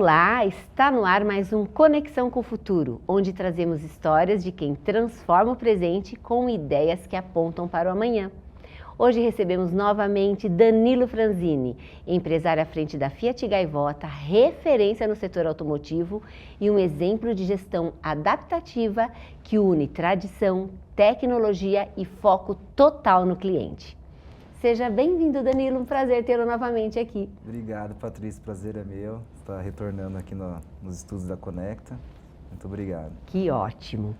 Olá, está no ar mais um Conexão com o Futuro, onde trazemos histórias de quem transforma o presente com ideias que apontam para o amanhã. Hoje recebemos novamente Danilo Franzini, empresário à frente da Fiat Gaivota, referência no setor automotivo e um exemplo de gestão adaptativa que une tradição, tecnologia e foco total no cliente. Seja bem-vindo, Danilo, um prazer tê-lo novamente aqui. Obrigado, Patrícia, prazer é meu estar retornando aqui nos estudos da Conecta. Muito obrigado. Que ótimo!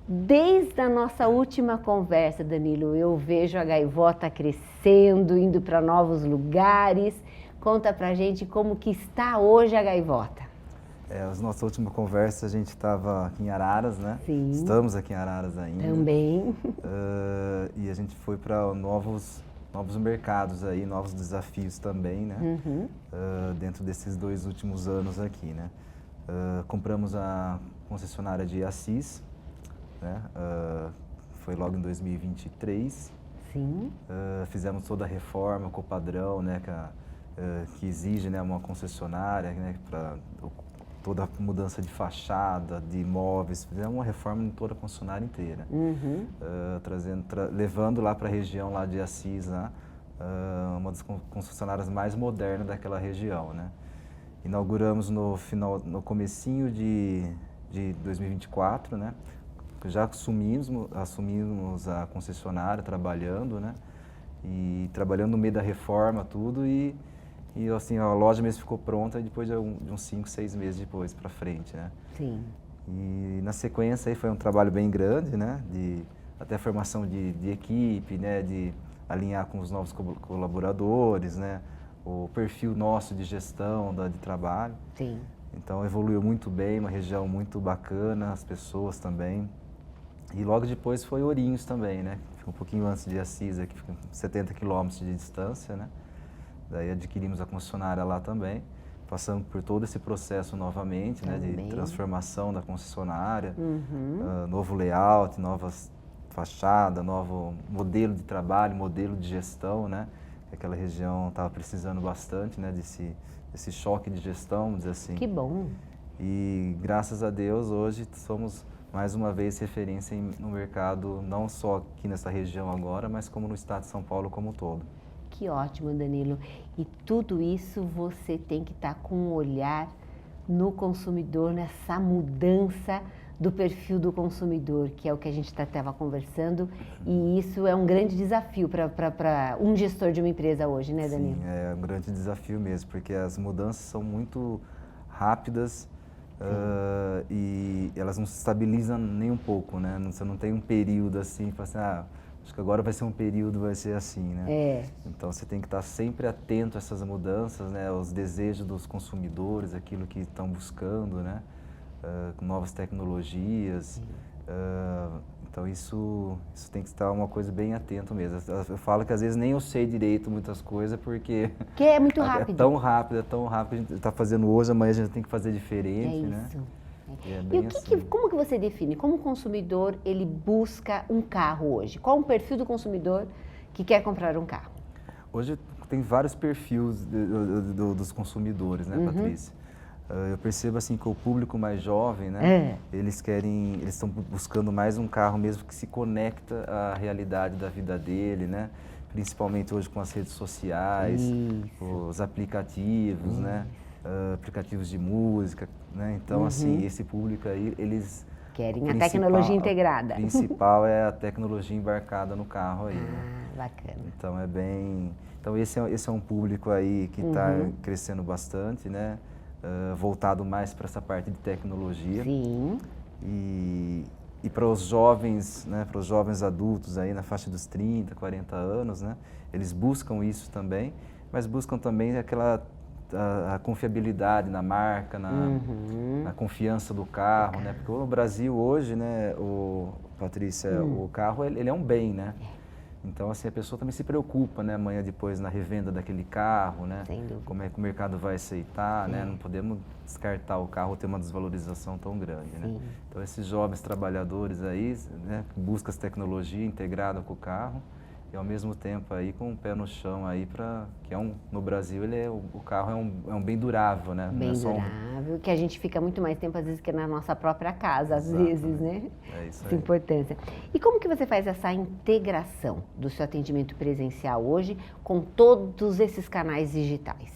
Desde a nossa última conversa, Danilo, eu vejo a Gaivota crescendo, indo para novos lugares. Conta pra gente como que está hoje a Gaivota. A nossa última conversa a gente estava aqui em Araras, né? Sim. Estamos aqui em Araras ainda. Também. E a gente foi para novos mercados aí, novos desafios também, né? Dentro desses 2 últimos anos aqui, né? Compramos a concessionária de Assis, né? Foi logo em 2023. Sim. Fizemos toda a reforma com o padrão, né? Que exige, né, uma concessionária, né? Para toda a mudança de fachada, de imóveis, fizemos uma reforma em toda a concessionária inteira. Levando lá para a região lá de Assis, né, uma das concessionárias mais modernas daquela região, né. Inauguramos no comecinho de 2024, né, já assumimos a concessionária trabalhando, né, e trabalhando no meio da reforma, tudo, e assim, a loja mesmo ficou pronta depois de uns 5, 6 meses depois para frente, né? Sim. E na sequência aí foi um trabalho bem grande, né? Até formação de equipe, né? De alinhar com os novos colaboradores, né? O perfil nosso de gestão, de trabalho. Sim. Então evoluiu muito bem, uma região muito bacana, as pessoas também. E logo depois foi Ourinhos também, né? Fica um pouquinho antes de Assis, aqui fica 70 quilômetros de distância, né? Daí adquirimos a concessionária lá também, passamos por todo esse processo novamente, né, de transformação da concessionária, novo layout, novas fachadas, novo modelo de trabalho, modelo de gestão, né, que aquela região estava precisando bastante, né, desse choque de gestão, vamos dizer assim. Que bom! E graças a Deus hoje somos mais uma vez referência no mercado, não só aqui nessa região agora, mas como no estado de São Paulo como um todo. Que ótimo, Danilo. E tudo isso você tem que estar com um olhar no consumidor, nessa mudança do perfil do consumidor, que é o que a gente estava conversando. E isso é um grande desafio para um gestor de uma empresa hoje, né, Danilo? Sim, é um grande desafio mesmo, porque as mudanças são muito rápidas e elas não se estabilizam nem um pouco, né? Você não tem um período assim, assim, acho que agora vai ser um período, vai ser assim, né? Então você tem que estar sempre atento a essas mudanças, né? Aos desejos dos consumidores, aquilo que estão buscando, né? Com novas tecnologias. Então isso tem que estar uma coisa bem atento mesmo. Eu falo que às vezes nem eu sei direito muitas coisas, porque é muito rápido. É tão rápido que a gente está fazendo hoje, amanhã a gente tem que fazer diferente, né? E como que você define? Como o consumidor ele busca um carro hoje? Qual é o perfil do consumidor que quer comprar um carro? Hoje tem vários perfis dos consumidores, né, Patrícia? Eu percebo assim que o público mais jovem, né, eles estão buscando mais um carro mesmo que se conecta à realidade da vida dele, né? Principalmente hoje com as redes sociais, os aplicativos, né? Aplicativos de música, né? Então, assim, esse público aí, eles... Querem a tecnologia integrada. O principal é a tecnologia embarcada no carro aí, né? Bacana. Então, Então, esse é um público aí que está crescendo bastante, né? Voltado mais para essa parte de tecnologia. Sim. E para os jovens, né? Para os jovens adultos aí na faixa dos 30, 40 anos, né? Eles buscam isso também, mas buscam também a confiabilidade na marca, na confiança do carro, né? Porque no Brasil hoje, né, Patrícia, o carro ele é um bem, né? Então assim a pessoa também se preocupa, né, amanhã depois na revenda daquele carro, né? Como é que o mercado vai aceitar, né? Não podemos descartar o carro ter uma desvalorização tão grande, né? Então esses jovens trabalhadores aí, né, que buscam essa tecnologia integrada com o carro, e ao mesmo tempo aí com o pé no chão aí que no Brasil o carro é um bem durável, né? Bem durável, que a gente fica muito mais tempo às vezes que na nossa própria casa, às vezes, né? É isso aí. Essa importância. E como que você faz essa integração do seu atendimento presencial hoje com todos esses canais digitais?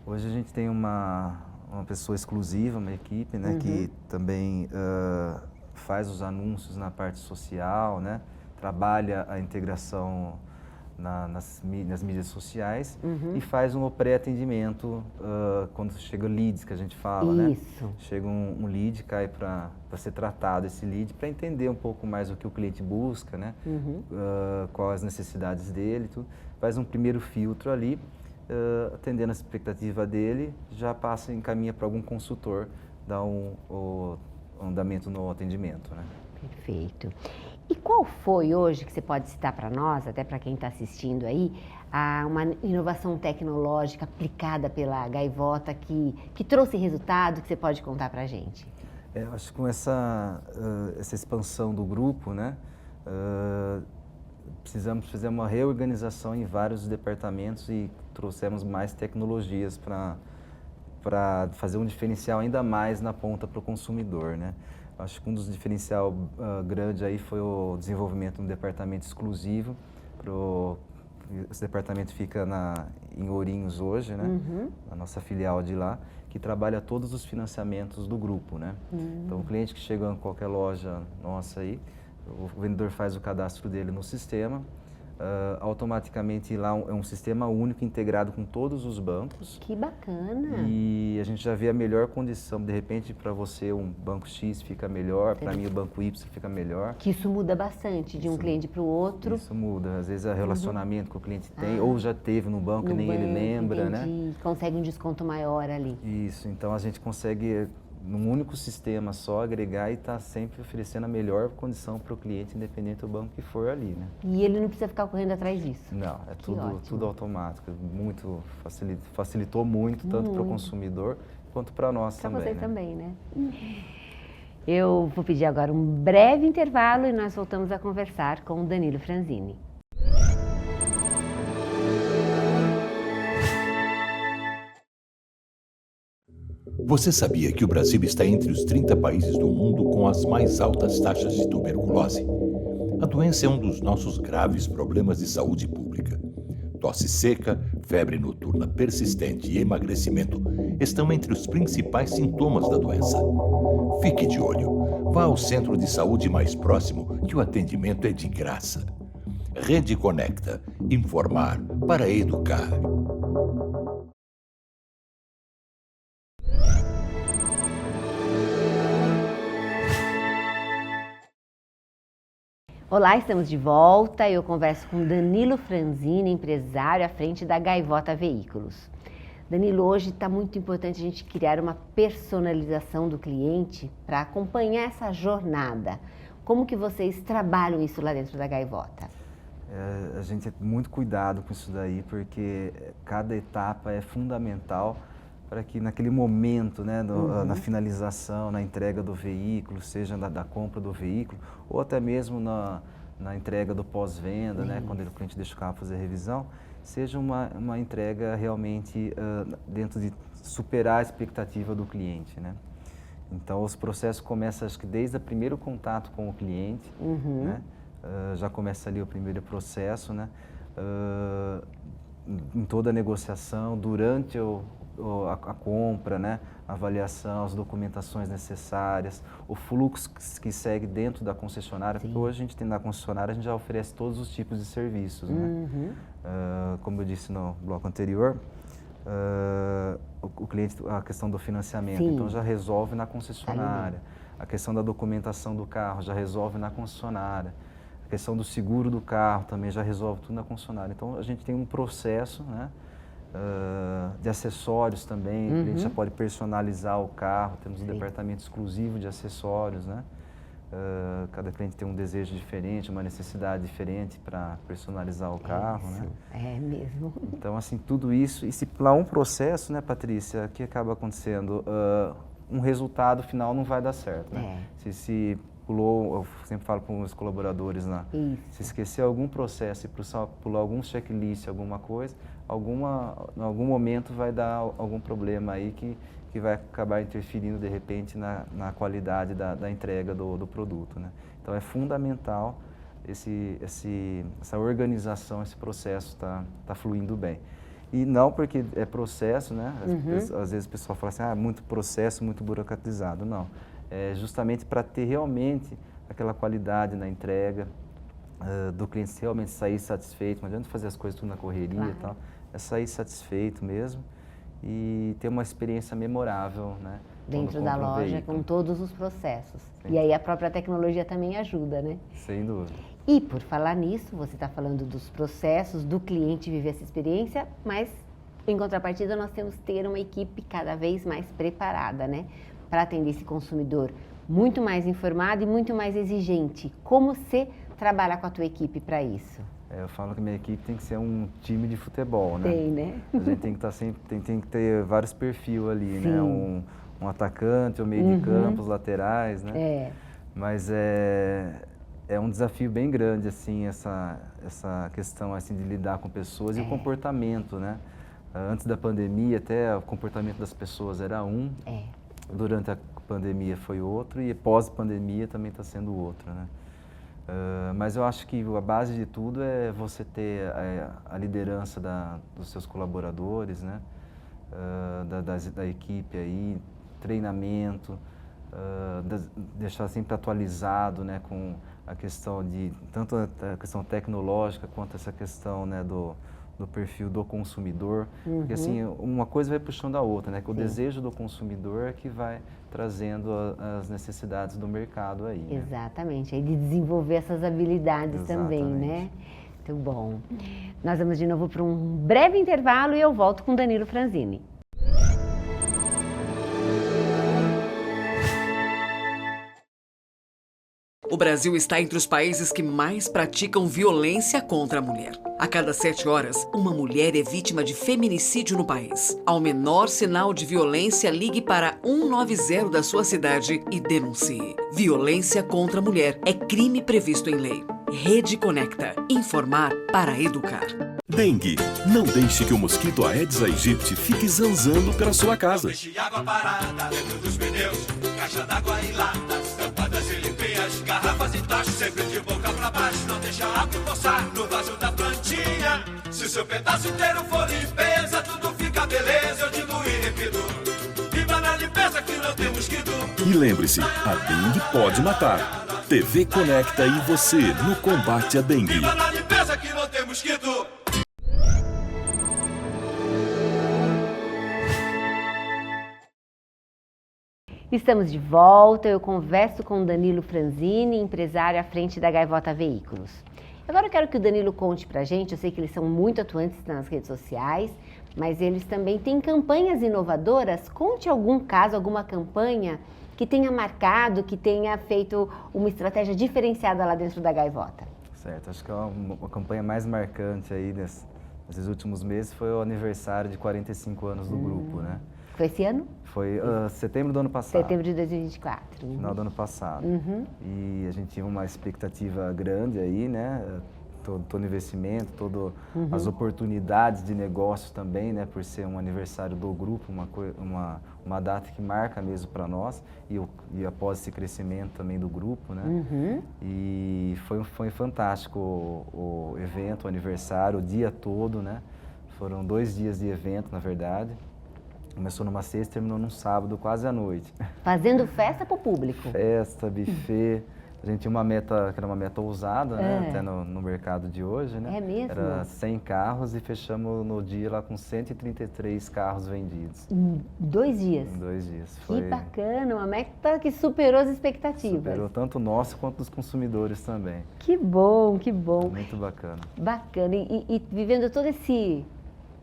Hoje a gente tem uma pessoa exclusiva, uma equipe, né, que também faz os anúncios na parte social, né, trabalha a integração nas mídias sociais e faz um pré-atendimento quando chega leads, que a gente fala, Isso. né? Chega um lead, cai para ser tratado esse lead, para entender um pouco mais o que o cliente busca, né? Quais as necessidades dele, tudo. Faz um primeiro filtro ali, atendendo a expectativa dele, já passa e encaminha para algum consultor, dar o andamento no atendimento, né? Perfeito. E qual foi hoje, que você pode citar para nós, até para quem está assistindo aí, uma inovação tecnológica aplicada pela Gaivota que trouxe resultado, que você pode contar para a gente? Eu acho que com essa expansão do grupo, né, precisamos fazer uma reorganização em vários departamentos e trouxemos mais tecnologias para fazer um diferencial ainda mais na ponta para o consumidor, né? Acho que um dos diferencial grande aí foi o desenvolvimento de um departamento exclusivo. Esse departamento fica em Ourinhos hoje, né? A nossa filial de lá, que trabalha todos os financiamentos do grupo, né? Então o cliente que chega em qualquer loja nossa aí, o vendedor faz o cadastro dele no sistema, automaticamente lá é um sistema único integrado com todos os bancos. Que bacana! E a gente já vê a melhor condição, de repente para você um banco X fica melhor, para mim o banco Y fica melhor. Que isso muda bastante de um cliente para o outro. Isso muda, às vezes é o relacionamento que o cliente tem, ou já teve no banco e nem ele lembra, né? Consegue um desconto maior ali. Isso, então a gente consegue num único sistema só agregar e tá sempre oferecendo a melhor condição para o cliente, independente do banco que for ali, né? E ele não precisa ficar correndo atrás disso? Não, é tudo automático, facilitou muito, tanto para o consumidor quanto para nós também. Para você também, né? Eu vou pedir agora um breve intervalo e nós voltamos a conversar com o Danilo Franzini. Você sabia que o Brasil está entre os 30 países do mundo com as mais altas taxas de tuberculose? A doença é um dos nossos graves problemas de saúde pública. Tosse seca, febre noturna persistente e emagrecimento estão entre os principais sintomas da doença. Fique de olho. Vá ao centro de saúde mais próximo, que o atendimento é de graça. Rede Conecta. Informar para educar. Olá, estamos de volta. Eu converso com Danilo Franzini, empresário à frente da Gaivota Veículos. Danilo, hoje está muito importante a gente criar uma personalização do cliente para acompanhar essa jornada. Como que vocês trabalham isso lá dentro da Gaivota? A gente tem muito cuidado com isso daí, porque cada etapa é fundamental para que naquele momento, né, na finalização, na entrega do veículo, seja da compra do veículo, ou até mesmo na entrega do pós-venda, né, quando o cliente deixa o carro fazer a revisão, seja uma entrega realmente dentro de superar a expectativa do cliente, né? Então, os processos começam, acho que desde o primeiro contato com o cliente, né? Já começa ali o primeiro processo, né? Em toda a negociação, durante a compra, né? A avaliação, as documentações necessárias, o fluxo que segue dentro da concessionária, porque hoje a gente tem na concessionária, a gente já oferece todos os tipos de serviços, né? Como eu disse no bloco anterior, o cliente, a questão do financiamento, então já resolve na concessionária. A questão da documentação do carro já resolve na concessionária. A questão do seguro do carro também já resolve tudo na concessionária. Então a gente tem um processo, né? De acessórios também, o cliente já pode personalizar o carro, temos um departamento exclusivo de acessórios, né? Cada cliente tem um desejo diferente, uma necessidade diferente para personalizar o carro, né? É mesmo. Então, assim, tudo isso, e se lá um processo, né, Patrícia, o que acaba acontecendo? Um resultado final não vai dar certo, né? Se pulou, eu sempre falo para os colaboradores lá, Isso. se esquecer algum processo e pular algum checklist, alguma coisa, em algum momento vai dar algum problema aí que vai acabar interferindo de repente na qualidade da entrega do produto, né? Então é fundamental essa organização, esse processo tá fluindo bem. E não porque é processo, né? Às vezes o pessoal fala assim, muito processo, muito burocratizado. Não, é justamente para ter realmente aquela qualidade na entrega, do cliente realmente sair satisfeito. Não adianta fazer as coisas tudo na correria e tal, é sair satisfeito mesmo e ter uma experiência memorável, né? Dentro da loja, com todos os processos. Sim. E aí a própria tecnologia também ajuda, né? Sem dúvida. E por falar nisso, você está falando dos processos, do cliente viver essa experiência, mas em contrapartida nós temos que ter uma equipe cada vez mais preparada, né? Para atender esse consumidor muito mais informado e muito mais exigente. Como você trabalha com a tua equipe para isso? Eu falo que minha equipe tem que ser um time de futebol, né? Tem, né? A gente tem que estar sempre, tem que ter vários perfis ali, Sim. né? Um atacante, o meio de campo, os laterais, né? É. Mas é um desafio bem grande, assim, essa questão, assim, de lidar com pessoas e o comportamento, né? Antes da pandemia, até o comportamento das pessoas era durante a pandemia foi outro e pós-pandemia também está sendo outro, né? Mas eu acho que a base de tudo é você ter a liderança dos seus colaboradores, né? Da equipe aí, treinamento, deixar sempre atualizado, né, com a questão tanto a questão tecnológica quanto essa questão, né, do perfil do consumidor. Porque assim, uma coisa vai puxando a outra, né? Que o desejo do consumidor é que vai trazendo as necessidades do mercado aí. Né? Exatamente, aí de desenvolver essas habilidades também, né? Muito bom. Nós vamos de novo para um breve intervalo e eu volto com Danilo Franzini. O Brasil está entre os países que mais praticam violência contra a mulher. A cada 7 horas, uma mulher é vítima de feminicídio no país. Ao menor sinal de violência, ligue para 190 da sua cidade e denuncie. Violência contra a mulher é crime previsto em lei. Rede Conecta. Informar para educar. Dengue. Não deixe que o mosquito Aedes aegypti fique zanzando pela sua casa. Deixe água parada dentro dos pneus, caixa d'água em latas, tampadas e limpinhas, garrafas e tachos sempre de boca pra baixo. Não deixa a água empoçar no vaso da plantinha. Se o seu pedaço inteiro for limpeza, tudo fica beleza, eu digo e repito. Viva na limpeza que não tem mosquito. E lembre-se, a dengue pode matar. TV Conecta e você no combate à dengue. Viva na limpeza que não tem mosquito. Estamos de volta, eu converso com o Danilo Franzini, empresário à frente da Gaivota Veículos. Agora eu quero que o Danilo conte pra gente, eu sei que eles são muito atuantes nas redes sociais, mas eles também têm campanhas inovadoras. Conte algum caso, alguma campanha que tenha marcado, que tenha feito uma estratégia diferenciada lá dentro da Gaivota. Certo, acho que uma campanha mais marcante aí nesses últimos meses foi o aniversário de 45 anos do grupo, né? Foi esse ano? Foi setembro do ano passado. Setembro de 2024. Final do ano passado. E a gente tinha uma expectativa grande aí, né? Todo investimento, todas as oportunidades de negócio também, né? Por ser um aniversário do grupo, uma data que marca mesmo para nós e após esse crescimento também do grupo, né? E foi fantástico o evento, o aniversário, o dia todo, né? Foram 2 dias de evento, na verdade. Começou numa sexta e terminou num sábado, quase à noite. Fazendo festa para o público. Festa, buffet. A gente tinha uma meta, que era uma meta ousada, né? Até no mercado de hoje, né? É mesmo? Era 100 carros e fechamos no dia lá com 133 carros vendidos. Em 2 dias? Em 2 dias. Que bacana, uma meta que superou as expectativas. Superou tanto o nosso quanto dos consumidores também. Que bom, que bom. Muito bacana. Bacana. E vivendo todo esse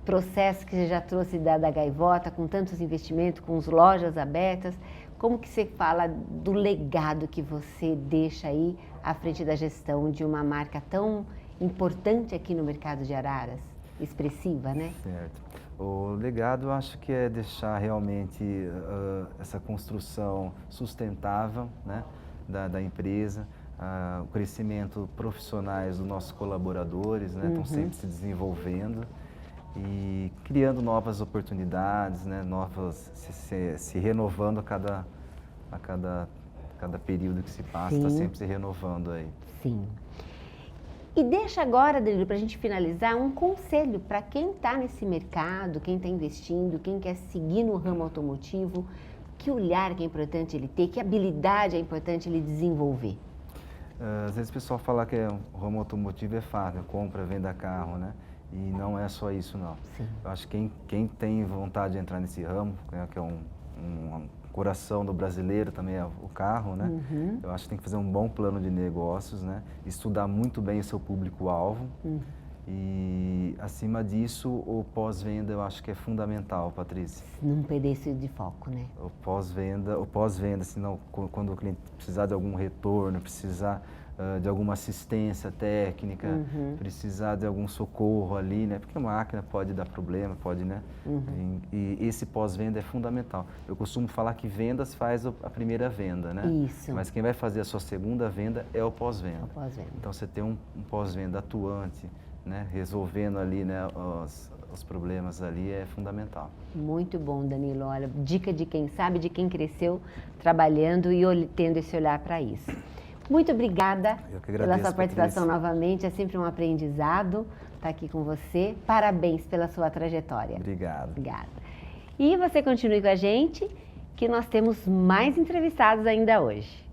processo que você já trouxe da Gaivota, com tantos investimentos, com as lojas abertas, como que você fala do legado que você deixa aí à frente da gestão de uma marca tão importante aqui no mercado de Araras? Expressiva, né? Certo. O legado, eu acho que é deixar realmente essa construção sustentável, né? da empresa, o crescimento profissionais dos nossos colaboradores, né, estão sempre se desenvolvendo e criando novas oportunidades, né, se renovando a cada período que se passa, está sempre se renovando aí. Sim. E deixa agora, Danilo, para a gente finalizar, um conselho para quem está nesse mercado, quem está investindo, quem quer seguir no ramo automotivo, que olhar que é importante ele ter, que habilidade é importante ele desenvolver? Às vezes o pessoal fala que o ramo automotivo é fácil, compra, venda carro, né? E não é só isso, não. Sim. Eu acho que quem tem vontade de entrar nesse ramo, né, que é um coração do brasileiro também é o carro, né? Eu acho que tem que fazer um bom plano de negócios, né? Estudar muito bem o seu público-alvo. E, acima disso, o pós-venda eu acho que é fundamental, Patrícia. Não perder isso de foco, né? O pós-venda, senão quando o cliente precisar de algum retorno, precisar de alguma assistência técnica, precisar de algum socorro ali, né? Porque a máquina pode dar problema, pode, né? E esse pós-venda é fundamental. Eu costumo falar que vendas faz a primeira venda, né? Isso. Mas quem vai fazer a sua segunda venda é o pós-venda. O pós-venda. Então você ter um pós-venda atuante, né? Resolvendo ali, né, os problemas ali é fundamental. Muito bom, Danilo. Olha, dica de quem sabe, de quem cresceu trabalhando e tendo esse olhar para isso. Muito obrigada pela sua participação novamente. É sempre um aprendizado estar aqui com você. Parabéns pela sua trajetória. Obrigado. Obrigada. E você continue com a gente, que nós temos mais entrevistados ainda hoje.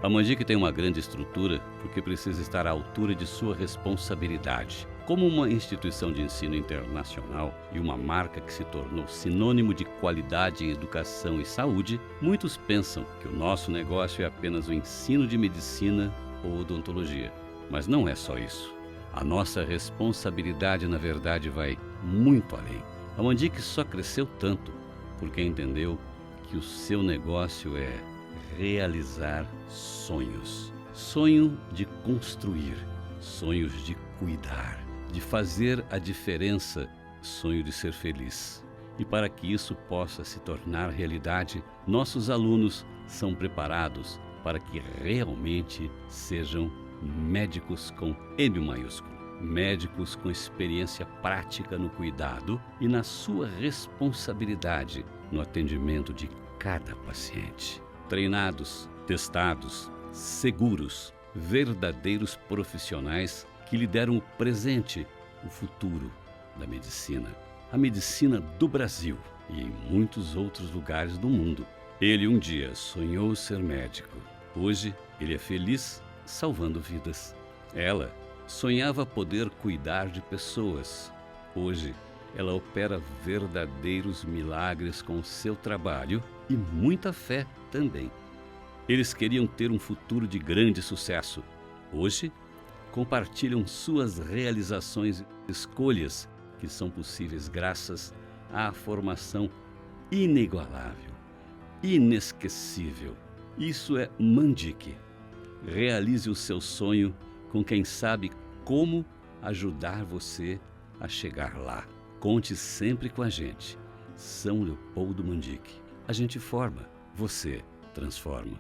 A Mandic tem uma grande estrutura porque precisa estar à altura de sua responsabilidade. Como uma instituição de ensino internacional e uma marca que se tornou sinônimo de qualidade em educação e saúde, muitos pensam que o nosso negócio é apenas o ensino de medicina ou odontologia. Mas não é só isso. A nossa responsabilidade, na verdade, vai muito além. A Mandic só cresceu tanto porque entendeu que o seu negócio é realizar sonhos. Sonho de construir, sonhos de cuidar, de fazer a diferença, sonho de ser feliz. E para que isso possa se tornar realidade, nossos alunos são preparados para que realmente sejam médicos com M maiúsculo. Médicos com experiência prática no cuidado e na sua responsabilidade no atendimento de cada paciente. Treinados, testados, seguros, verdadeiros profissionais que lhe deram o presente, o futuro da medicina. A medicina do Brasil e em muitos outros lugares do mundo. Ele um dia sonhou ser médico. Hoje ele é feliz salvando vidas. Ela sonhava poder cuidar de pessoas. Hoje ela opera verdadeiros milagres com o seu trabalho e muita fé também. Eles queriam ter um futuro de grande sucesso. Hoje, compartilham suas realizações e escolhas que são possíveis graças à formação inigualável, inesquecível. Isso é Mandic. Realize o seu sonho com quem sabe como ajudar você a chegar lá. Conte sempre com a gente. São Leopoldo Mandic. A gente forma, você transforma.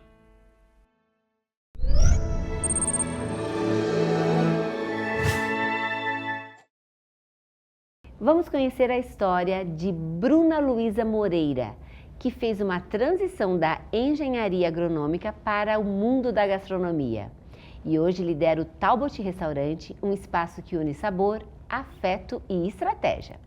Vamos conhecer a história de Bruna Luísa Moreira, que fez uma transição da engenharia agronômica para o mundo da gastronomia. E hoje lidera o Talbot Restaurante, um espaço que une sabor, afeto e estratégia.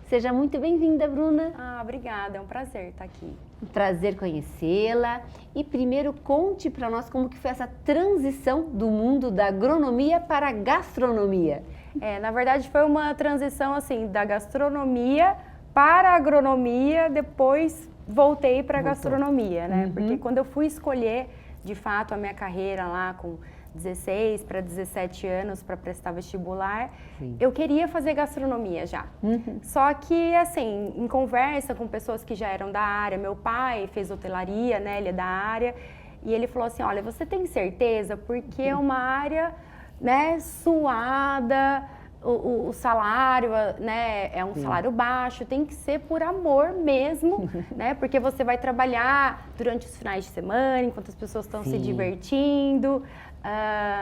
Seja muito bem-vinda, Bruna. Obrigada, é um prazer estar aqui. Um prazer conhecê-la. E primeiro conte para nós como que foi essa transição do mundo da agronomia para a gastronomia. Na verdade foi uma transição assim da gastronomia para a agronomia, depois voltei para a gastronomia, né? Porque quando eu fui escolher de fato a minha carreira lá com 16 para 17 anos para prestar vestibular, eu queria fazer gastronomia já. Só que, assim, em conversa com pessoas que já eram da área, meu pai fez hotelaria, né, ele é da área, e ele falou assim, olha, você tem certeza? Porque é uma área né, suada, o salário, né, é um salário baixo, tem que ser por amor mesmo, né, porque você vai trabalhar durante os finais de semana, enquanto as pessoas estão se divertindo,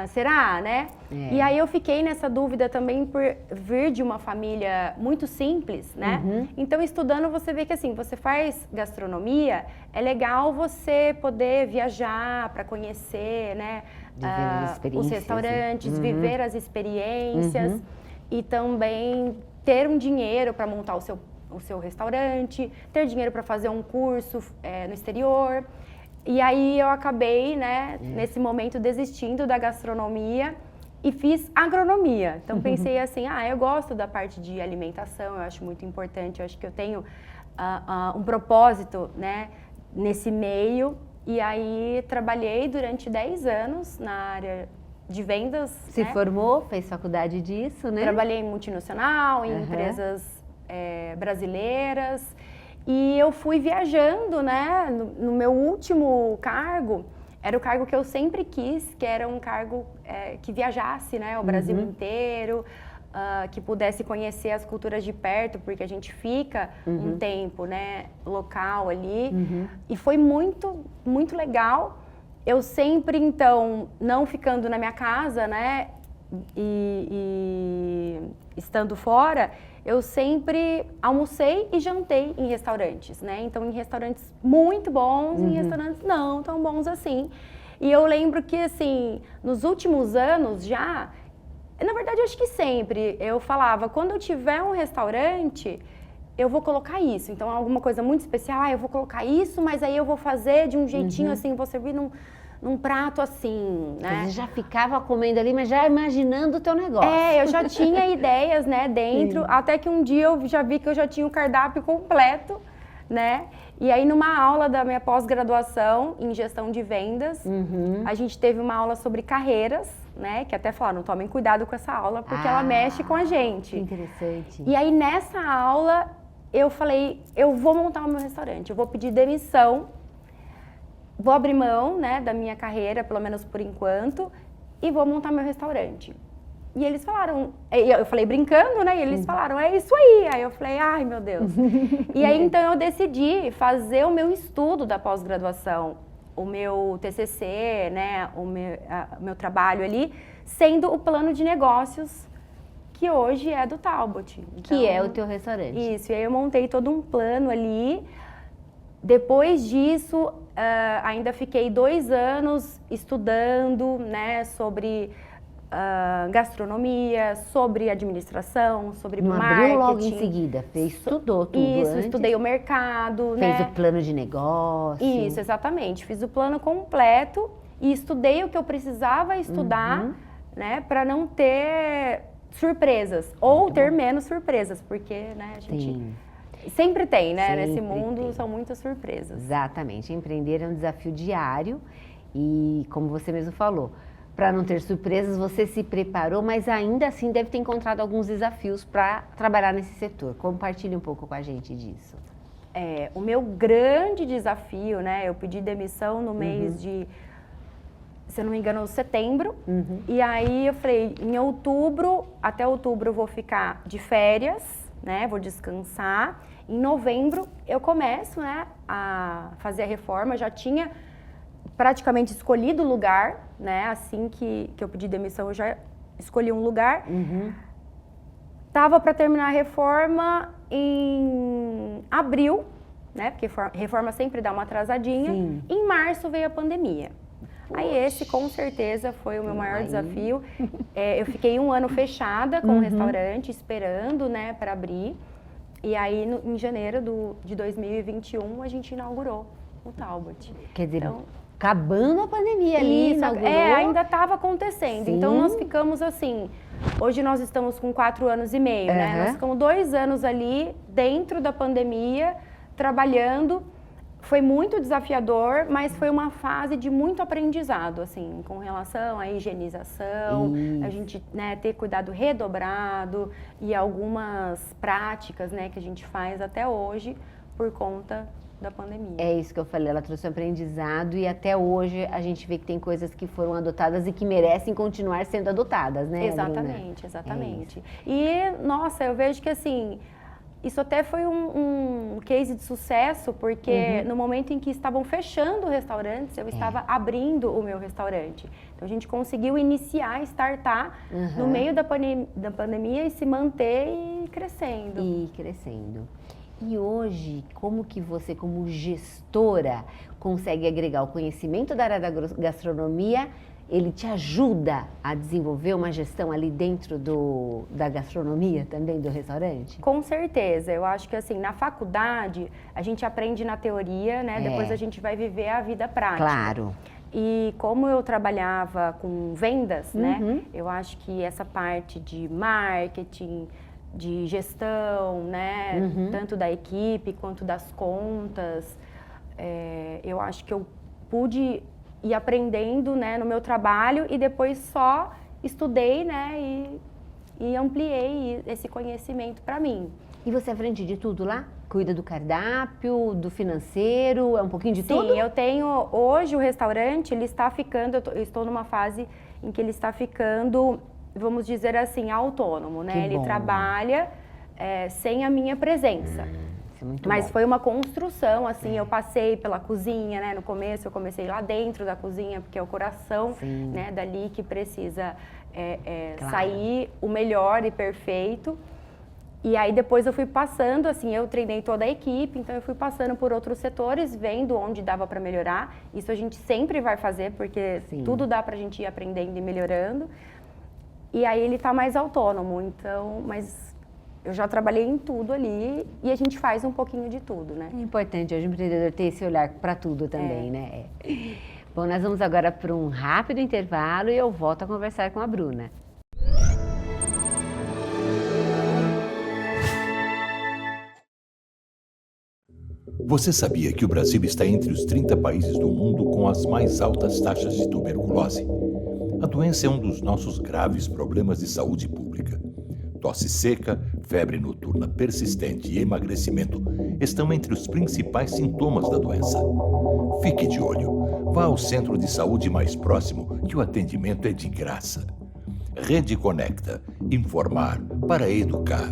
será, né? E aí eu fiquei nessa dúvida também por vir de uma família muito simples, né? Então, estudando, você vê que assim, você faz gastronomia, é legal você poder viajar para conhecer, né, os restaurantes, viver as experiências e também ter um dinheiro para montar o seu restaurante, ter dinheiro para fazer um curso no exterior. E aí eu acabei, né, nesse momento desistindo da gastronomia e fiz agronomia. Então pensei assim, eu gosto da parte de alimentação, eu acho muito importante, eu acho que eu tenho um propósito, né, nesse meio. E aí trabalhei durante 10 anos na área de vendas. Se formou, fez faculdade disso, né? Trabalhei em multinacional, em empresas brasileiras. E eu fui viajando, né, no meu último cargo, era o cargo que eu sempre quis, que era um cargo que viajasse, né, o Brasil inteiro, que pudesse conhecer as culturas de perto, porque a gente fica um tempo, né, local ali, e foi muito, muito legal. Eu sempre, então, não ficando na minha casa, né, e estando fora, eu sempre almocei e jantei em restaurantes, né? Então, em restaurantes muito bons, em restaurantes não tão bons assim. E eu lembro que, assim, nos últimos anos já, na verdade, eu acho que sempre, eu falava, quando eu tiver um restaurante, eu vou colocar isso. Então, alguma coisa muito especial, eu vou colocar isso, mas aí eu vou fazer de um jeitinho assim, vou servir num prato assim, né? Você já ficava comendo ali, mas já imaginando o teu negócio. Eu já tinha ideias, né, dentro, até que um dia eu já vi que eu já tinha o cardápio completo, né? E aí, numa aula da minha pós-graduação em gestão de vendas, a gente teve uma aula sobre carreiras, né? Que até falaram, tomem cuidado com essa aula, porque ela mexe com a gente. Que interessante. E aí, nessa aula, eu falei, eu vou montar o meu restaurante, eu vou pedir demissão, vou abrir mão, né, da minha carreira, pelo menos por enquanto, e vou montar meu restaurante. E eles falaram, eu falei brincando, né, e eles falaram, é isso aí. Aí eu falei, ai meu Deus. E aí então eu decidi fazer o meu estudo da pós-graduação, o meu TCC, né, o meu trabalho ali, sendo o plano de negócios que hoje é do Talbot. Então, que é o teu restaurante. Isso, e aí eu montei todo um plano ali. Depois disso, ainda fiquei 2 anos estudando, né, sobre gastronomia, sobre administração, sobre marketing. Não abriu logo em seguida, estudou tudo Isso, antes. Estudei o mercado, fez né? o plano de negócio. Isso, exatamente. Fiz o plano completo e estudei o que eu precisava estudar, né, para não ter surpresas ou ter menos surpresas, porque, né, a gente sempre tem, né? Sempre nesse mundo tem. São muitas surpresas. Exatamente. Empreender é um desafio diário e, como você mesmo falou, para não ter surpresas, você se preparou, mas ainda assim deve ter encontrado alguns desafios para trabalhar nesse setor. Compartilhe um pouco com a gente disso. O meu grande desafio, né? Eu pedi demissão no mês de, se eu não me engano, setembro. E aí eu falei, em outubro, até outubro eu vou ficar de férias, né? Vou descansar. Em novembro eu começo, né, a fazer a reforma. Já tinha praticamente escolhido o lugar, né? Assim que eu pedi demissão, eu já escolhi um lugar. Tava para terminar a reforma em abril, né? Porque reforma sempre dá uma atrasadinha. Sim. Em março veio a pandemia. Poxa. Aí esse, com certeza, foi o meu maior desafio. Eu fiquei 1 ano fechada com o restaurante, esperando, né, para abrir. E aí, em janeiro de 2021, a gente inaugurou o Talbot. Quer dizer, então, acabando a pandemia ali, inaugurou. ainda estava acontecendo. Sim. Então, nós ficamos assim... Hoje nós estamos com 4 anos e meio, né? Nós ficamos 2 anos ali, dentro da pandemia, trabalhando. Foi muito desafiador, mas foi uma fase de muito aprendizado, assim, com relação à higienização, a gente, né, ter cuidado redobrado e algumas práticas, né, que a gente faz até hoje por conta da pandemia. É isso que eu falei, ela trouxe um aprendizado e até hoje a gente vê que tem coisas que foram adotadas e que merecem continuar sendo adotadas, né, Exatamente, Bruna? exatamente. E, nossa, eu vejo que assim, isso até foi um case de sucesso, porque no momento em que estavam fechando restaurantes, eu estava abrindo o meu restaurante. Então a gente conseguiu iniciar, startar no meio da pandemia e se manter e crescendo. E hoje, como que você, como gestora, consegue agregar o conhecimento da área da gastronomia? Ele te ajuda a desenvolver uma gestão ali dentro da gastronomia também, do restaurante? Com certeza. Eu acho que assim, na faculdade, a gente aprende na teoria, né? Depois a gente vai viver a vida prática. Claro. E como eu trabalhava com vendas, né? Eu acho que essa parte de marketing, de gestão, né? Tanto da equipe quanto das contas, eu acho que eu pude ir aprendendo, né, no meu trabalho e depois só estudei, né, e ampliei esse conhecimento para mim. E você aprende de tudo lá? Cuida do cardápio, do financeiro, é um pouquinho de tudo? Sim, eu tenho, hoje o restaurante, ele está ficando, eu estou numa fase em que ele está ficando, vamos dizer assim, autônomo, né? Ele trabalha sem a minha presença. Mas foi uma construção, assim, eu passei pela cozinha, né? No começo eu comecei lá dentro da cozinha, porque é o coração, né, dali que precisa sair o melhor e perfeito. E aí depois eu fui passando, assim, eu treinei toda a equipe, então eu fui passando por outros setores, vendo onde dava para melhorar. Isso a gente sempre vai fazer, porque tudo dá pra gente ir aprendendo e melhorando. E aí ele tá mais autônomo, então, mas eu já trabalhei em tudo ali e a gente faz um pouquinho de tudo, né? É importante hoje o empreendedor ter esse olhar para tudo também, né? Bom, nós vamos agora para um rápido intervalo e eu volto a conversar com a Bruna. Você sabia que o Brasil está entre os 30 países do mundo com as mais altas taxas de tuberculose? A doença é um dos nossos graves problemas de saúde pública. Tosse seca, febre noturna persistente e emagrecimento estão entre os principais sintomas da doença. Fique de olho. Vá ao centro de saúde mais próximo, que o atendimento é de graça. Rede Conecta. Informar para educar.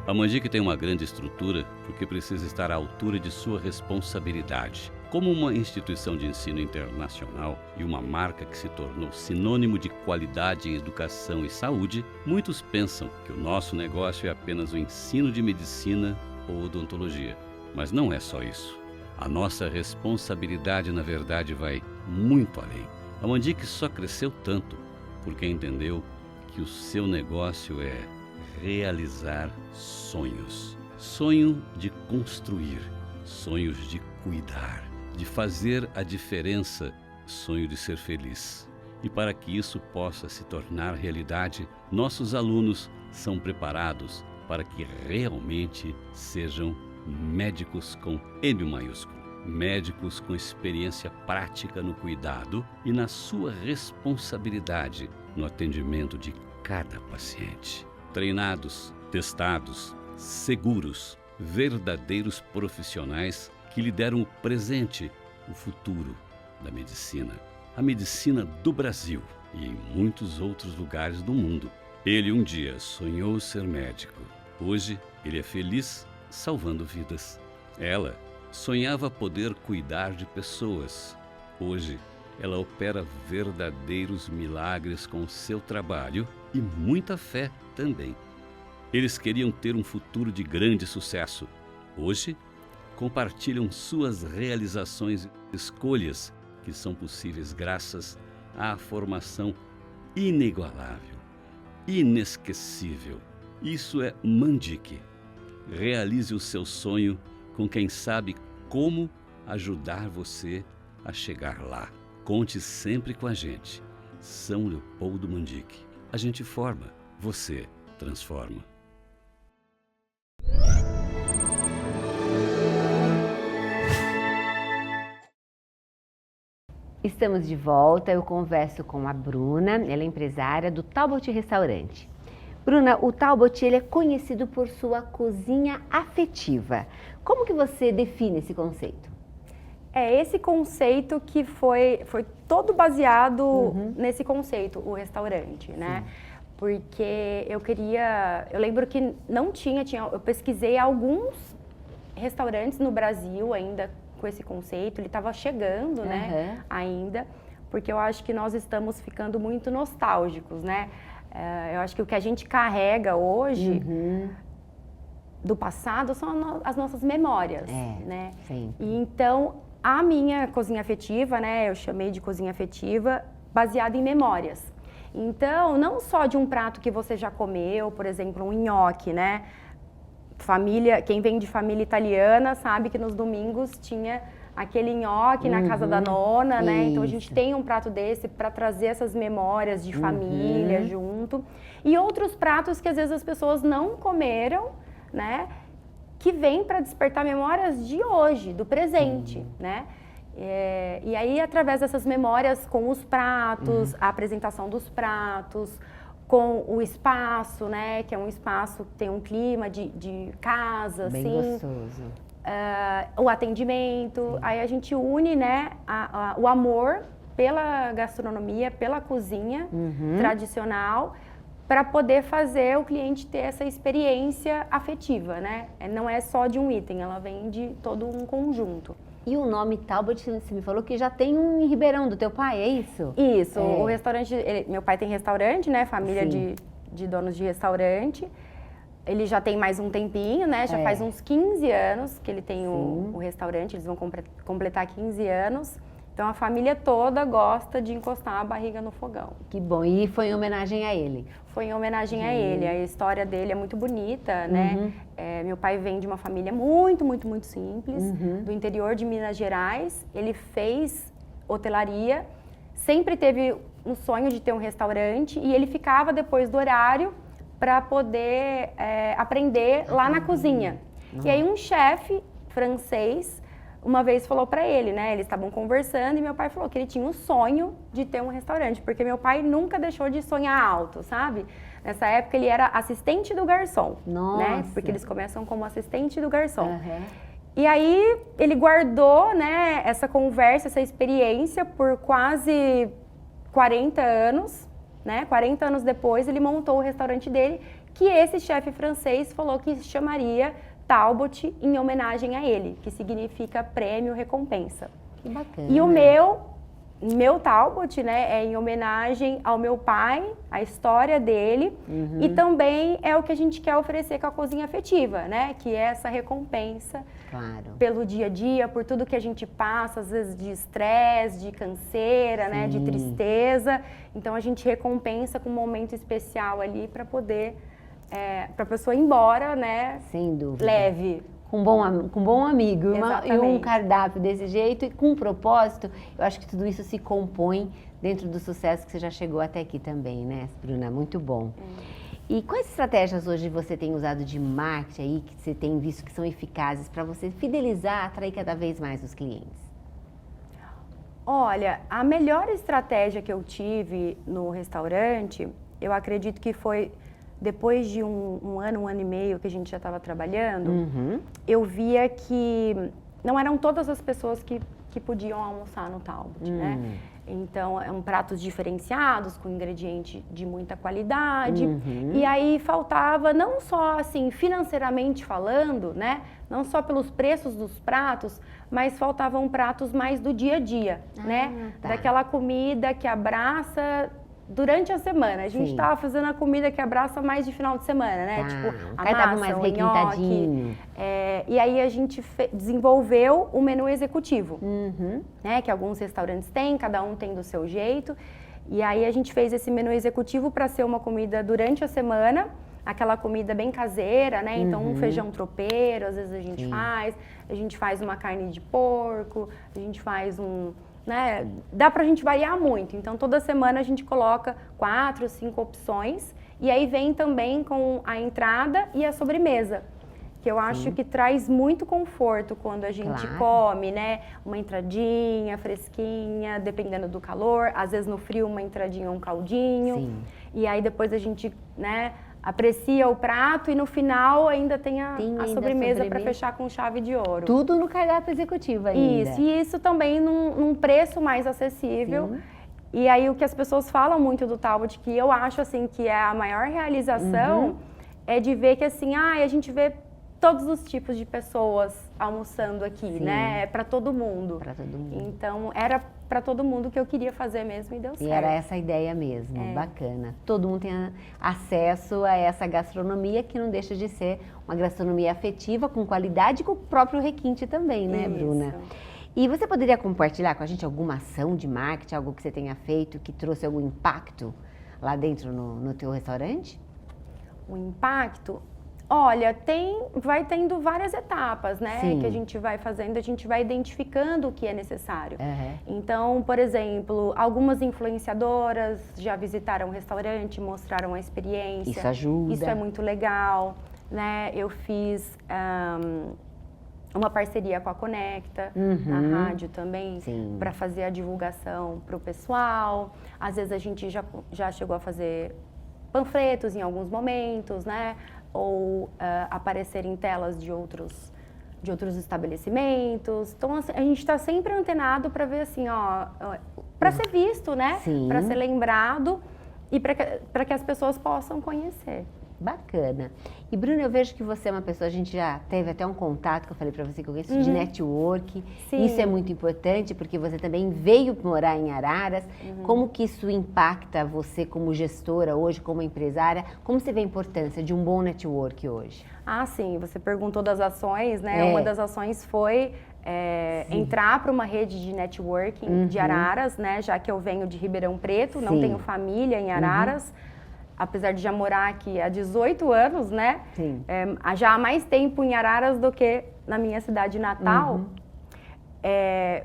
A Mandic tem uma grande estrutura porque precisa estar à altura de sua responsabilidade. Como uma instituição de ensino internacional e uma marca que se tornou sinônimo de qualidade em educação e saúde, muitos pensam que o nosso negócio é apenas o ensino de medicina ou odontologia. Mas não é só isso. A nossa responsabilidade, na verdade, vai muito além. A Mandic só cresceu tanto porque entendeu que o seu negócio é realizar sonhos. Sonho de construir, sonhos de cuidar, de fazer a diferença, sonho de ser feliz. E para que isso possa se tornar realidade, nossos alunos são preparados para que realmente sejam médicos com M maiúsculo. Médicos com experiência prática no cuidado e na sua responsabilidade no atendimento de cada paciente. Treinados, testados, seguros, verdadeiros profissionais que lhe deram o presente, o futuro da medicina. A medicina do Brasil e em muitos outros lugares do mundo. Ele um dia sonhou ser médico. Hoje ele é feliz salvando vidas. Ela sonhava poder cuidar de pessoas. Hoje ela opera verdadeiros milagres com o seu trabalho e muita fé também. Eles queriam ter um futuro de grande sucesso. Hoje, compartilham suas realizações e escolhas que são possíveis graças à formação inigualável, inesquecível. Isso é Mandic. Realize o seu sonho com quem sabe como ajudar você a chegar lá. Conte sempre com a gente. São Leopoldo Mandic. A gente forma, você transforma. Estamos de volta, eu converso com a Bruna, ela é empresária do Talbot Restaurante. Bruna, o Talbot ele é conhecido por sua cozinha afetiva. Como que você define esse conceito? É esse conceito que foi todo baseado nesse conceito, o restaurante, né? Porque eu lembro que não eu pesquisei alguns restaurantes no Brasil ainda com esse conceito, ele estava chegando, né, ainda, porque eu acho que nós estamos ficando muito nostálgicos, né? Eu acho que o que a gente carrega hoje do passado são as nossas memórias, né? Sim. E então, a minha cozinha afetiva, né, eu chamei de cozinha afetiva, baseada em memórias. Então, não só de um prato que você já comeu, por exemplo, um nhoque, né? Quem vem de família italiana sabe que nos domingos tinha aquele nhoque na casa da nona, né? Então a gente tem um prato desse para trazer essas memórias de família junto. E outros pratos que às vezes as pessoas não comeram, né? Que vem para despertar memórias de hoje, do presente, né? E aí, através dessas memórias com os pratos, a apresentação dos pratos, com o espaço, né? Que é um espaço que tem um clima de casa, bem assim. gostoso. O atendimento, aí a gente une, né, o amor pela gastronomia, pela cozinha tradicional, para poder fazer o cliente ter essa experiência afetiva, né? Não é só de um item, ela vem de todo um conjunto. E o nome Talbot, você me falou que já tem um em Ribeirão, do teu pai, é isso? Isso, o restaurante, meu pai tem restaurante, né, família de donos de restaurante. Ele já tem mais um tempinho, né? Já faz uns 15 anos que ele tem o restaurante, eles vão completar 15 anos. Então a família toda gosta de encostar a barriga no fogão. Que bom, e foi em homenagem a ele? Foi em homenagem a ele, a história dele é muito bonita, né? Meu pai vem de uma família muito, muito, muito simples, do interior de Minas Gerais. Ele fez hotelaria, sempre teve um sonho de ter um restaurante e ele ficava depois do horário para poder aprender lá na cozinha. E aí um chefe francês uma vez falou para ele, né? Eles estavam conversando e meu pai falou que ele tinha um sonho de ter um restaurante, porque meu pai nunca deixou de sonhar alto, sabe? Nessa época ele era assistente do garçom, né? Porque eles começam como assistente do garçom. E aí ele guardou, né, essa conversa, essa experiência por quase 40 anos, né? 40 anos depois ele montou o restaurante dele, que esse chefe francês falou que chamaria Talbot em homenagem a ele, que significa prêmio, recompensa. Que bacana. E o meu Talbot, né, é em homenagem ao meu pai, a história dele, e também é o que a gente quer oferecer com a cozinha afetiva, né, que é essa recompensa pelo dia a dia, por tudo que a gente passa, às vezes de estresse, de canseira, né, de tristeza. Então a gente recompensa com um momento especial ali para poder para a pessoa ir embora, né? Sem dúvida. Leve. Com um bom amigo e um Exatamente. cardápio desse jeito e com um propósito, eu acho que tudo isso se compõe dentro do sucesso que você já chegou até aqui também, né, Bruna? Muito bom. E quais estratégias hoje você tem usado de marketing aí, que você tem visto que são eficazes para você fidelizar, atrair cada vez mais os clientes? Olha, a melhor estratégia que eu tive no restaurante, eu acredito que foi depois de um ano e meio que a gente já estava trabalhando, eu via que não eram todas as pessoas que podiam almoçar no Talbot, né? Então, eram pratos diferenciados, com ingrediente de muita qualidade. E aí faltava, não só assim, financeiramente falando, né? Não só pelos preços dos pratos, mas faltavam pratos mais do dia a dia, né? Daquela comida que abraça durante a semana. A gente estava fazendo a comida que abraça mais de final de semana, né? Tipo, a massa, mais o requintadinho. nhoque. E aí a gente desenvolveu o menu executivo, né? Que alguns restaurantes têm, cada um tem do seu jeito. E aí a gente fez esse menu executivo para ser uma comida durante a semana, aquela comida bem caseira, né? Então um feijão tropeiro, às vezes a gente faz uma carne de porco, a gente faz né? Dá pra gente variar muito, então toda semana a gente coloca 4, 5 opções e aí vem também com a entrada e a sobremesa, que eu acho que traz muito conforto quando a gente come, né? Uma entradinha fresquinha, dependendo do calor, às vezes no frio uma entradinha ou um caldinho, e aí depois a gente, né, aprecia o prato e no final ainda tem a ainda sobremesa para fechar com chave de ouro. Tudo no cardápio executivo ainda. Isso, e isso também num preço mais acessível. Sim. E aí o que as pessoas falam muito do Talbot, que eu acho assim que é a maior realização, é de ver que assim, a gente vê todos os tipos de pessoas almoçando aqui, né? É para todo mundo. Para todo mundo. Então era para todo mundo que eu queria fazer mesmo e deu certo. E era essa a ideia mesmo, bacana. Todo mundo tem acesso a essa gastronomia que não deixa de ser uma gastronomia afetiva, com qualidade e com o próprio requinte também, né, Bruna? E você poderia compartilhar com a gente alguma ação de marketing, algo que você tenha feito que trouxe algum impacto lá dentro no teu restaurante? O impacto? Olha, vai tendo várias etapas, né? Sim. Que a gente vai fazendo, a gente vai identificando o que é necessário. Então, por exemplo, algumas influenciadoras já visitaram o restaurante, mostraram a experiência. Isso ajuda. Isso é muito legal, né? Eu fiz uma parceria com a Conecta, na rádio também, para fazer a divulgação para o pessoal. Às vezes a gente já chegou a fazer panfletos em alguns momentos, né? Ou aparecer em telas de outros estabelecimentos. Então, assim, a gente está sempre antenado para ver assim, para ser visto, né? Para ser lembrado e para que as pessoas possam conhecer. Bacana. E Bruna, eu vejo que você é uma pessoa, a gente já teve até um contato, que eu falei para você que eu conheço, de network. Sim. Isso é muito importante, porque você também veio morar em Araras. Como que isso impacta você como gestora hoje, como empresária? Como você vê a importância de um bom network hoje? Sim, você perguntou das ações, né? Uma das ações foi entrar para uma rede de networking de Araras, né? Já que eu venho de Ribeirão Preto, não tenho família em Araras. Apesar de já morar aqui há 18 anos, né? Já há mais tempo em Araras do que na minha cidade natal,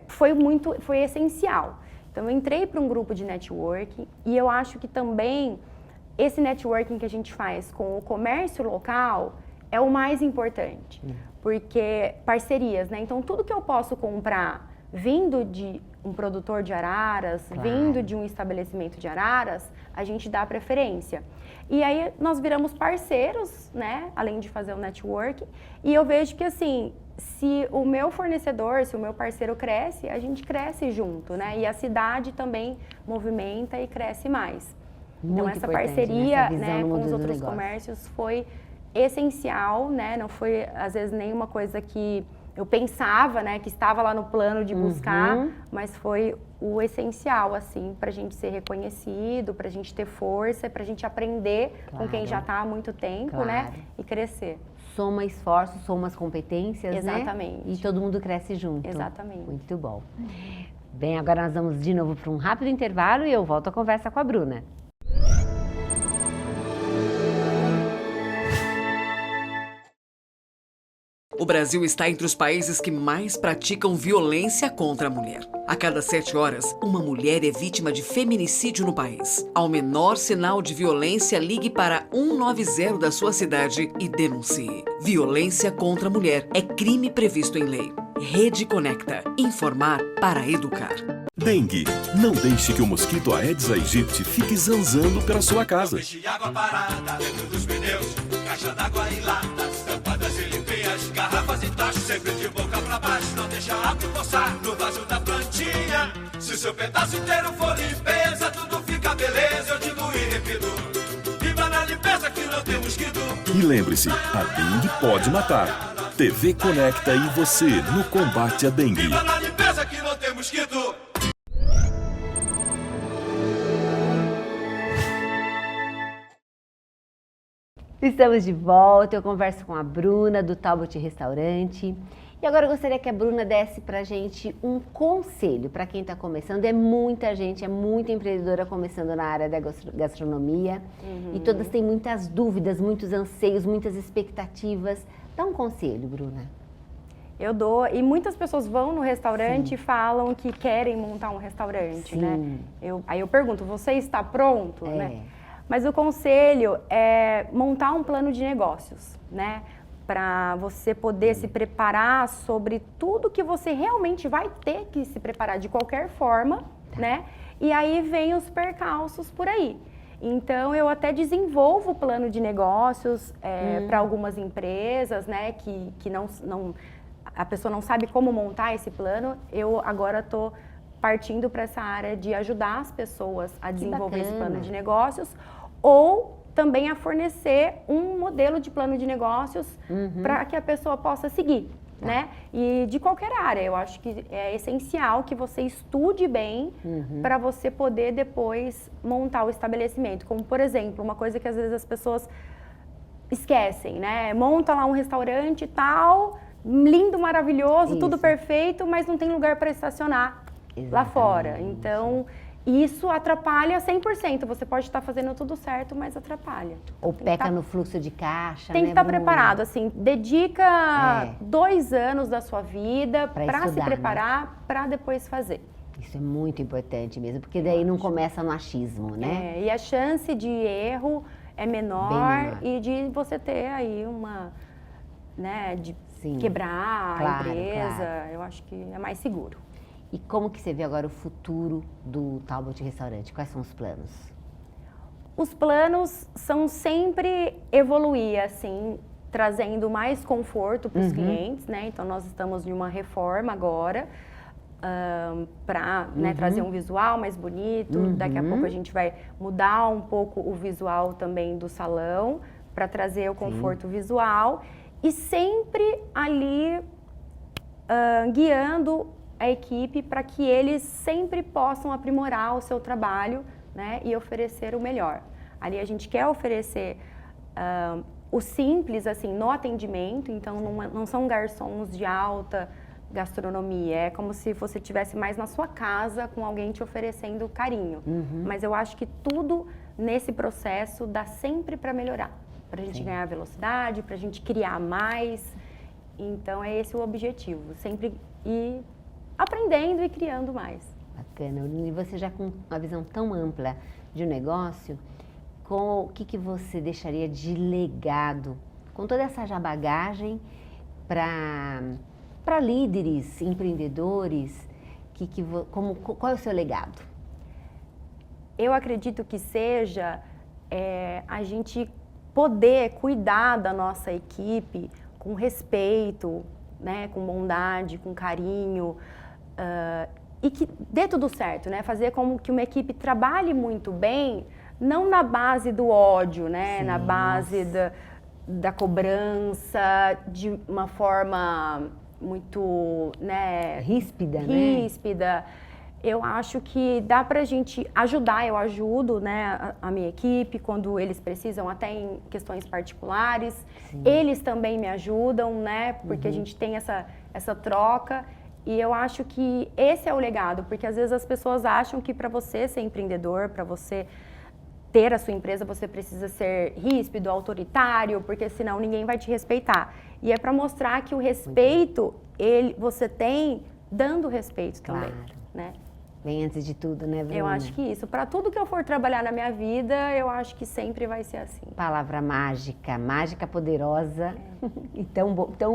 foi essencial. Então, eu entrei para um grupo de networking e eu acho que também esse networking que a gente faz com o comércio local é o mais importante, porque parcerias, né? Então, tudo que eu posso comprar vindo de um produtor de Araras, vindo de um estabelecimento de Araras, a gente dá preferência. E aí nós viramos parceiros, né? Além de fazer o network. E eu vejo que assim, se o meu fornecedor, se o meu parceiro cresce, a gente cresce junto, né? E a cidade também movimenta e cresce mais. Então essa parceria, né, com os outros comércios foi essencial, né? Não foi às vezes nenhuma coisa que eu pensava, né, que estava lá no plano de buscar, mas foi o essencial, assim, para a gente ser reconhecido, para a gente ter força, para a gente aprender com quem já está há muito tempo, né, e crescer. Soma esforços, soma as competências, Exatamente. Né? E todo mundo cresce junto. Exatamente. Muito bom. Bem, agora nós vamos de novo para um rápido intervalo e eu volto a conversa com a Bruna. O Brasil está entre os países que mais praticam violência contra a mulher. A cada 7 horas, uma mulher é vítima de feminicídio no país. Ao menor sinal de violência, ligue para 190 da sua cidade e denuncie. Violência contra a mulher é crime previsto em lei. Rede Conecta. Informar para educar. Dengue. Não deixe que o mosquito Aedes aegypti fique zanzando pela sua casa. Deixe água parada dentro dos pneus, caixa d'água em latas, tampadas e limpinhas, garrafas e tachos sempre de boca pra baixo. Não deixa a água empoçar no vaso da plantinha. Se seu pedaço inteiro for limpeza, tudo fica beleza. Eu digo e repito, viva na limpeza que não tem mosquito. E lembre-se, a dengue pode matar. TV Conecta e você no combate à dengue. Viva na limpeza que não tem mosquito. Estamos de volta, eu converso com a Bruna do Talbot Restaurante. E agora eu gostaria que a Bruna desse pra gente um conselho para quem está começando. É muita gente, é muita empreendedora começando na área da gastronomia. E todas têm muitas dúvidas, muitos anseios, muitas expectativas. Dá um conselho, Bruna. Eu dou, e muitas pessoas vão no restaurante e falam que querem montar um restaurante, né? Aí eu pergunto, você está pronto, né? Mas o conselho é montar um plano de negócios, né? Para você poder se preparar sobre tudo que você realmente vai ter que se preparar de qualquer forma, né? E aí vem os percalços por aí. Então, eu até desenvolvo plano de negócios para algumas empresas, né, que a pessoa não sabe como montar esse plano. Eu agora estou partindo para essa área de ajudar as pessoas a desenvolver esse plano de negócios, ou também a fornecer um modelo de plano de negócios para que a pessoa possa seguir. Né? E de qualquer área, eu acho que é essencial que você estude bem para você poder depois montar o estabelecimento. Como, por exemplo, uma coisa que às vezes as pessoas esquecem, né? Monta lá um restaurante e tal, lindo, maravilhoso, tudo perfeito, mas não tem lugar para estacionar lá fora. Então, isso atrapalha 100%. Você pode estar fazendo tudo certo, mas atrapalha. Ou peca no fluxo de caixa, Tem que estar preparado, assim, dedica 2 anos da sua vida para se preparar, para depois fazer. Isso é muito importante mesmo, porque daí não começa no achismo, né? E a chance de erro é menor e de você ter aí uma, né, de quebrar a empresa, eu acho que é mais seguro. E como que você vê agora o futuro do Talbot Restaurante? Quais são os planos? Os planos são sempre evoluir, assim, trazendo mais conforto para os clientes, né? Então, nós estamos em uma reforma agora para trazer um visual mais bonito. Daqui a pouco a gente vai mudar um pouco o visual também do salão para trazer o conforto visual. E sempre ali guiando a equipe para que eles sempre possam aprimorar o seu trabalho, né, e oferecer o melhor. Ali a gente quer oferecer o simples, assim, no atendimento, então não são garçons de alta gastronomia, é como se você estivesse mais na sua casa com alguém te oferecendo carinho. Mas eu acho que tudo nesse processo dá sempre para melhorar, para a gente ganhar velocidade, para a gente criar mais. Então é esse o objetivo, sempre ir aprendendo e criando mais. Bacana. E você já com uma visão tão ampla de um negócio, o que você deixaria de legado, com toda essa já bagagem, para líderes, empreendedores, qual é o seu legado? Eu acredito que seja a gente poder cuidar da nossa equipe com respeito, né, com bondade, com carinho, e que dê tudo certo, né? Fazer como que uma equipe trabalhe muito bem, não na base do ódio, né? Na base da cobrança, de uma forma muito, né, ríspida. Eu acho que dá pra gente ajudar, eu ajudo, né, a minha equipe quando eles precisam, até em questões particulares. Eles também me ajudam, né, porque a gente tem essa troca. E eu acho que esse é o legado, porque às vezes as pessoas acham que para você ser empreendedor, para você ter a sua empresa, você precisa ser ríspido, autoritário, porque senão ninguém vai te respeitar. E é para mostrar que o respeito, você tem dando respeito também, né? Vem antes de tudo, né, Bruna? Eu acho que isso. Para tudo que eu for trabalhar na minha vida, eu acho que sempre vai ser assim. Palavra mágica, mágica poderosa e tão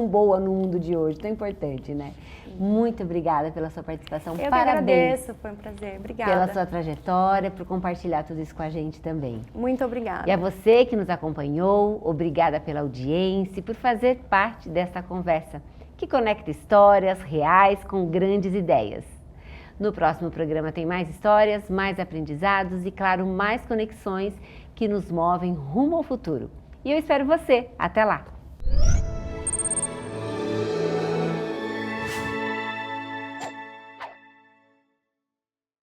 boa no mundo de hoje, tão importante, né? Muito obrigada pela sua participação. Eu Parabéns. que agradeço, foi um prazer. Obrigada. Pela sua trajetória, por compartilhar tudo isso com a gente também. Muito obrigada. E a você que nos acompanhou, obrigada pela audiência e por fazer parte dessa conversa que conecta histórias reais com grandes ideias. No próximo programa tem mais histórias, mais aprendizados e, claro, mais conexões que nos movem rumo ao futuro. E eu espero você. Até lá!